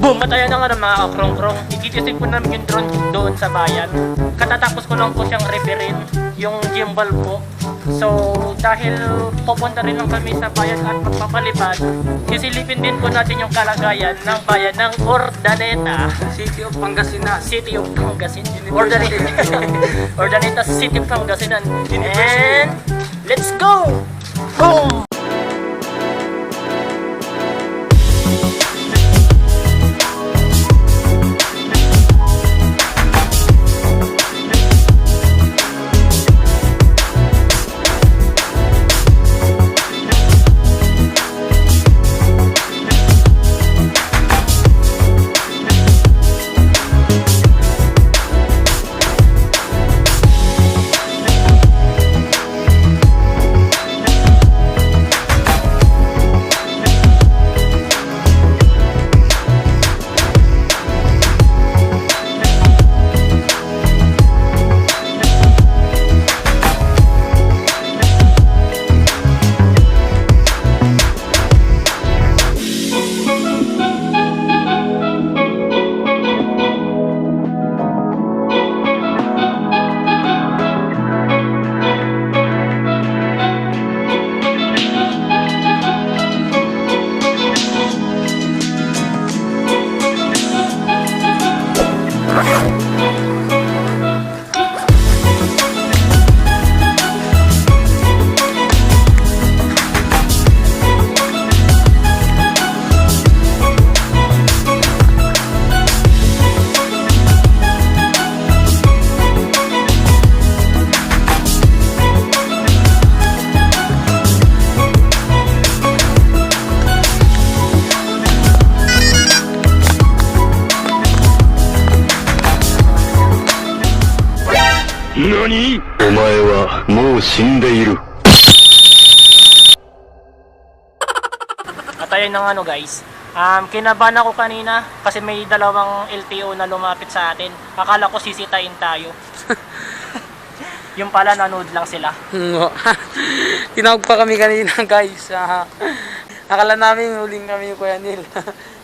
Boom! Matayan na nga ng mga krong-krong. Ikitisip ko namin yung drone doon sa bayan. Katatapos ko lang po siyang referin, yung gimbal po. So, dahil pupunta rin lang kami sa bayan at magpapalipad, sisilipin din po natin yung kalagayan ng bayan ng Urdaneta. City of Pangasinan. City of Pangasinan. Urdaneta City of Pangasinan. And let's go! Boom! NANI?! お前はもう死んでいる。 At ayun na nga guys. Kinabahan ako kanina kasi may dalawang LTO na lumapit sa atin. Akala ko sisitayin tayo. Yung pala nanood lang sila. Tinawag pa kami kanina guys. Akala namin huling kami yung Kuya Neil.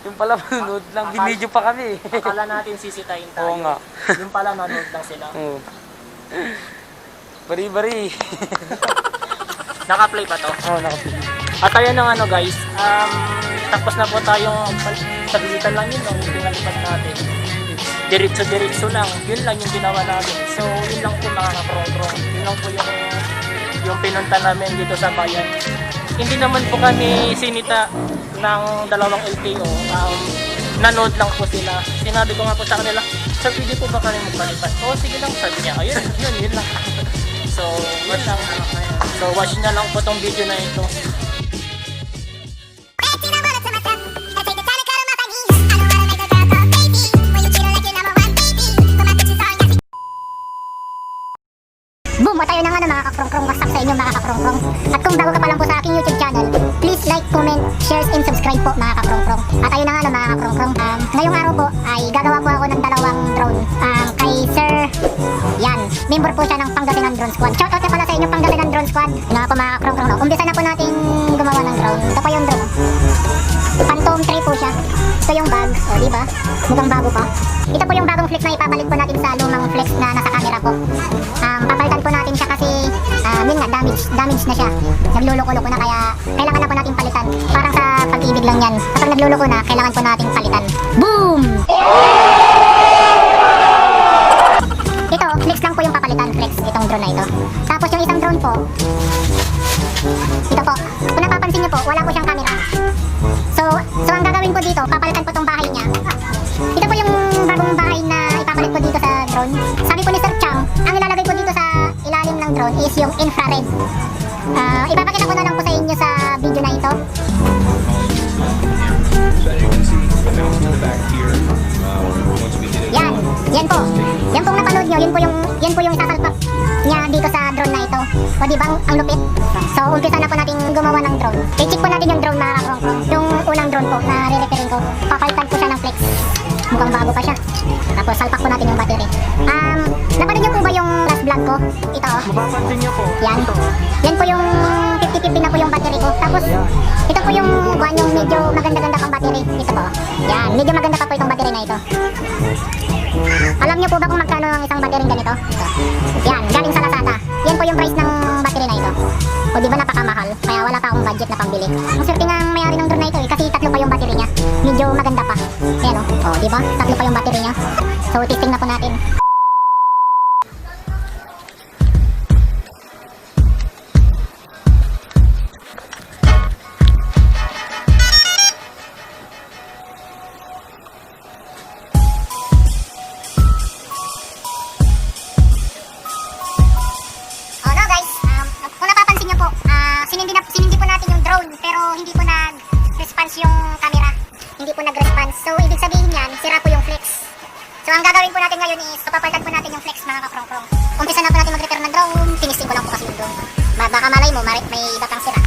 Yung pala manood lang. Binidyo pa kami. Akala natin sisitayin tayo. Oo nga. Yung pala nanood lang sila. Oo. Bari-bari. Naka-play pa to? Oo, naka-play. At ayun na nga guys. Tapos na po tayong saglitan lang yun. Yung pinalipad natin. Diretso-diretso lang. Yun lang yung ginawa namin. So yun lang po mga krong-krong. Yun lang po yung pinunta namin dito sa bayan. Hindi naman po kami sinita ng dalawang LTO. Nanood lang po sila. Sinabi ko nga po sa kanila, sir, pwede po ba kami magpalipad? Oo, sige lang, sabi niya. Ayun, yun lang. So, yun lang. So, watch na lang po tong video na ito. Boom! At ayun na nga na mga kakrong-krong. What's up sa inyo mga kakrong-krong? At kung bago ka pa lang po sa aking YouTube channel, please like, comment, share, and subscribe po mga kakrong-krong. At ayun na nga na mga kakrong-krong. Ngayong araw po ay gagawa po ako ng dalawang drone. Kay Sir Yan. Member po siya ng Pangasinan Drone Squad. Shoutout na pala sa inyo Pangasinan Drone Squad. Yun nga po mga kakrong-krong. No? Umpisa na po natin gumawa ng drone. Ito po yung drone. Phantom 3 po siya. Ito yung bag. O diba? Mukhang bago pa. Ito po yung bagong flex na ipapalit po natin sa lumang flex na nasa camera po. Papalitan po natin siya kasi yun nga, damage na siya. Nagluluko-luko na kaya kailangan na po natin palitan. Parang sa pag-ibig lang yan. Kapag nagluluko na, kailangan po natin palitan. Boom! Ito, flex lang po yung papalitan. Flex, itong drone na ito. Tapos yung isang drone po, ito po. Kung napapansin nyo po, wala po siyang camera. So ang gagawin ko dito, papalitan po tong bahay niya. Ito po yung bagong bahay na ipapalit ko dito sa drone. Sabi po ni Sir Chang, ang ilalagay ko dito sa ilalim ng drone is yung infrared. Ipapakita ko na lang po sa inyo sa video na ito. Yan po. Yan pong napanood nyo, yan po yung isasalpak niya dito sa drone na ito. O diba ang lupit? So umpisa na po natin gumawa ng drone. I-check po natin yung drone mga kakrong-krong. Yung unang drone po na re-repairing ko. Papalitan ko siya ng flex. Mukhang bago pa siya. Tapos salpak po natin yung battery. Napanood nyo po ba yung last vlog ko? Ito oh. Mapapansin niyo po. Yan. Yan po yung 50 50-50 na po yung battery ko. Tapos, ito po yung buwan yung medyo maganda-ganda pang battery. Ito po. Yan, medyo maganda pa po itong battery na ito. Alam niyo po ba kung magkano ang isang battery ganito? Ito. Yan, galing sa Lazada. Yan po yung price ng battery na ito. O di ba napakamahal? Kaya wala pa akong budget na pambili. Ang swerte nga ang may-ari ng drone na ito kasi tatlo pa yung battery niya. Medyo maganda pa. Ayan o, di ba? Tatlo pa yung battery niya. So, testing na po natin. Sinindi po natin yung drone pero hindi po nag-response yung camera. Hindi po nag-response. So, ibig sabihin yan, sira po yung flex. So, ang gagawin po natin ngayon is papapalitan po natin yung flex mga kakrong-krong. Umpisa na po natin mag-repair ng drone. Tinisting ko lang po kasi yung drone. Baka malay mo, may batang sira.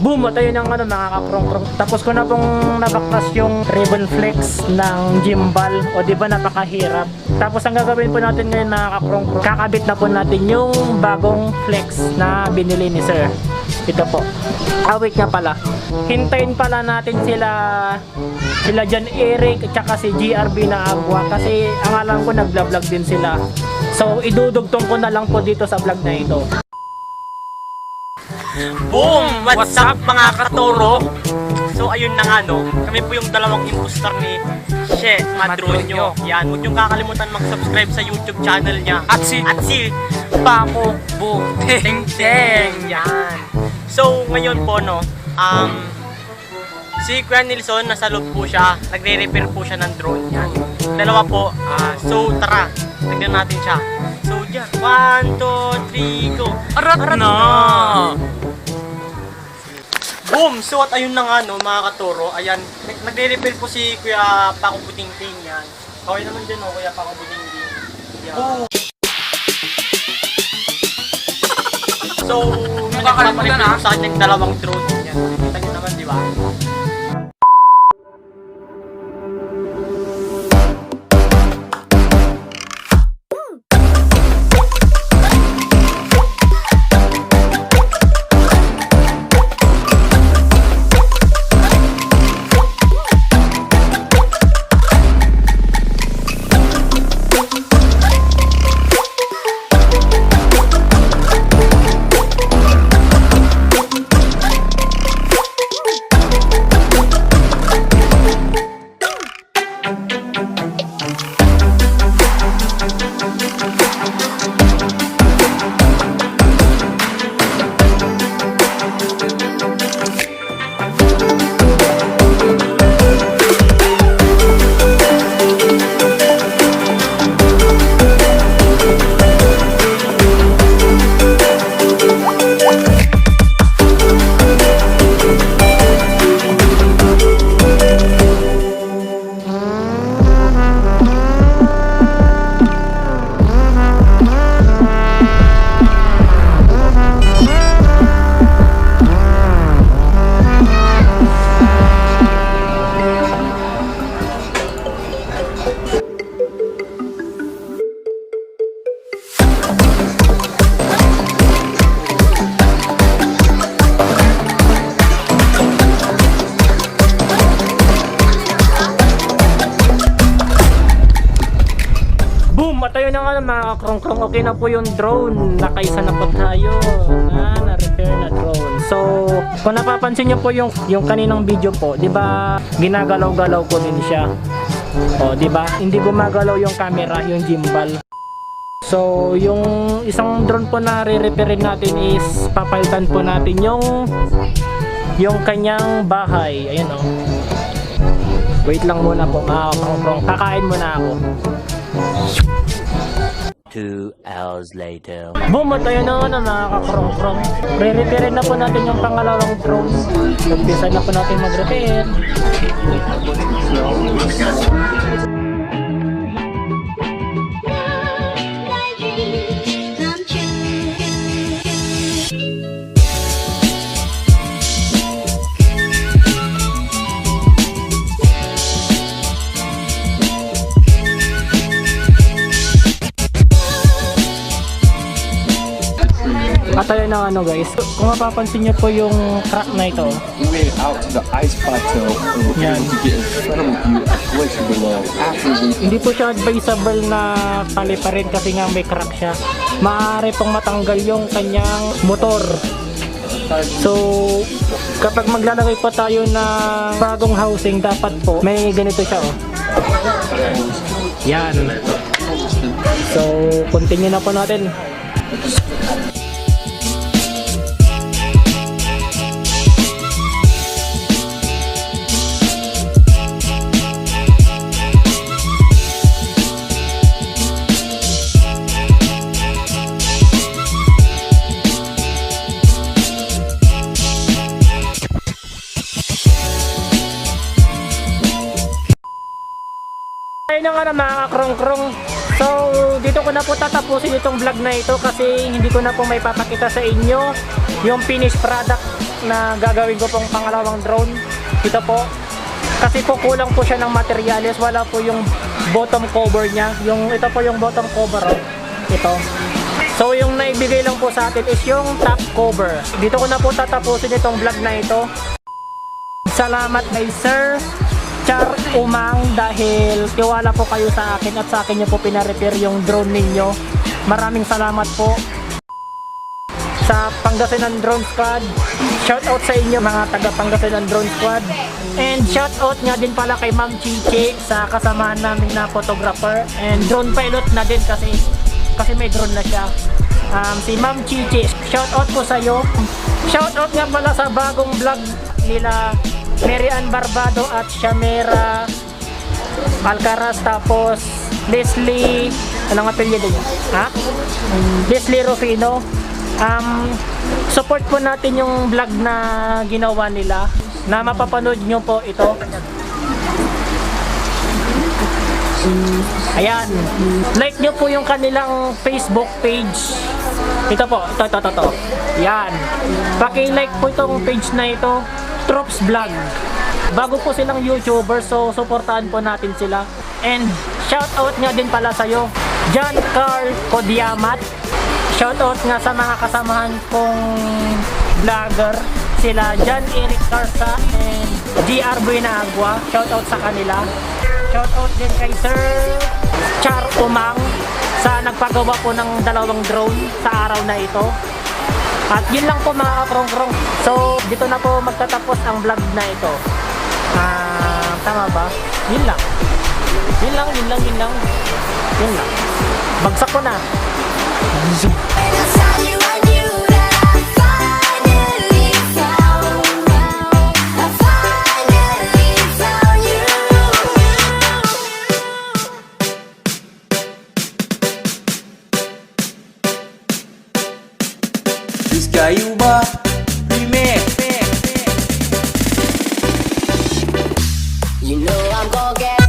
Boom! At ayun ang mga kakrong-krong. Tapos ko na pong nabaktas yung ribbon flex ng gimbal. O di ba napakahirap. Tapos ang gagawin po natin ngayon mga kakrong-krong, kakabit na po natin yung bagong flex na binili ni sir. Ito po. Wait nga pala. Hintayin pala natin sila John Eric at saka si GRB na Agua kasi ang alam ko nag-vlog din sila. So idudugtong ko na lang po dito sa vlog na ito. Boom! What's up mga katoro? So ayun na nga no, kami po yung dalawang imposter ni She Madronyo. Yan, huwag niyong kakalimutan mag-subscribe sa YouTube channel niya. At si Pako, butingting. Yan. So ngayon po no, si Kuya Nilson nasa loob po siya, nagre-repair po siya ng drone. Yan. Dalawa po, so tara, tignan natin siya. So dyan, 1, 2, 3, go! Arat na! Boom! So at ayun na nga no mga katoro, ayan, nagre-repair po si Kuya Pako Butingting yan. Okay naman dyan no, Kuya Pako Butingting. Yan. So, Nakakalimutan, nagpaparepair po sa akin ng dalawang drone yan. Kita nyo naman, di ba? Boom! At ayun na nga mga krong-krong, okay na po yung drone. Nakaisa na po tayo na-repair na drone. So, kung napapansin nyo po yung kaninang video po, di ba ginagalaw-galaw ko din siya. O, di ba? Hindi gumagalaw yung camera, yung gimbal. So, yung isang drone po na re-repairin natin is papalitan po natin yung kanyang bahay. Ayun o. Wait lang muna po mga krong-krong. Kakain muna ako. 2 hours later. Boom! At ayun na nga mga kakrong-krong. Re-repairin na po natin yung pangalawang drone. Umpisa na po natin mag-repair. At ayun na ano guys, kung mapapansin nyo po yung crack na ito. We made it out to the ice plateau and we're Yan. able to get incredible view of the glacier below. After we Hindi po siya advisable na paliparin kasi nga may crack siya. Maaari pong matanggal yung kanyang motor. So, kapag maglalagay pa tayo ng bagong housing, dapat po may ganito siya oh. Yan. So, continue na po natin. Ayun na nga na mga krong-krong. So dito ko na po tatapusin itong vlog na ito kasi hindi ko na po may papakita sa inyo yung finished product na gagawin ko pong pangalawang drone. Ito po. Kasi po kulang po siya ng materials. Wala po yung bottom cover niya. Ito po yung bottom cover. Oh. Ito. So yung naibigay lang po sa atin is yung top cover. Dito ko na po tatapusin itong vlog na ito. Salamat kay Sir Char Umang dahil tiwala po kayo sa akin at sa akin nyo po pina-repair yung drone ninyo. Maraming salamat po sa Pangasinan Drone Squad. Shout out sa inyo mga taga Pangasinan Drone Squad. And shout out nga din pala kay Ma'am Chichi sa kasamahan namin na photographer and drone pilot na din kasi may drone na siya. Si Ma'am Chichi, shout out po sa iyo. Shout out nga pala sa bagong vlog nila Mary Ann Barbado at Shamera Alcaraz, tapos Leslie, anong apelyido niya? Ha? Leslie Rufino. Support po natin yung vlog na ginawa nila na mapapanood nyo po ito. Ayan. Like nyo po yung kanilang Facebook page. Ito po, ito. Yan. Paki-like po itong page na ito. Trops Vlog. Bago po silang YouTuber, so supportahan po natin sila. And shout out nga din pala sa'yo, John Carl Kodiamat. Shout out nga sa mga kasamahan kong vlogger, sila John Eric Carsa and GR Buenagua. Shout out sa kanila. Shout out din kay Sir Char Umang sa nagpagawa po ng dalawang drone sa araw na ito. At yun lang po mga kakrong-krong. So dito na po magtatapos ang vlog na ito. Tama ba? Yun lang. Bagsak ko na. Gayuba Remix. You know I'm gonna get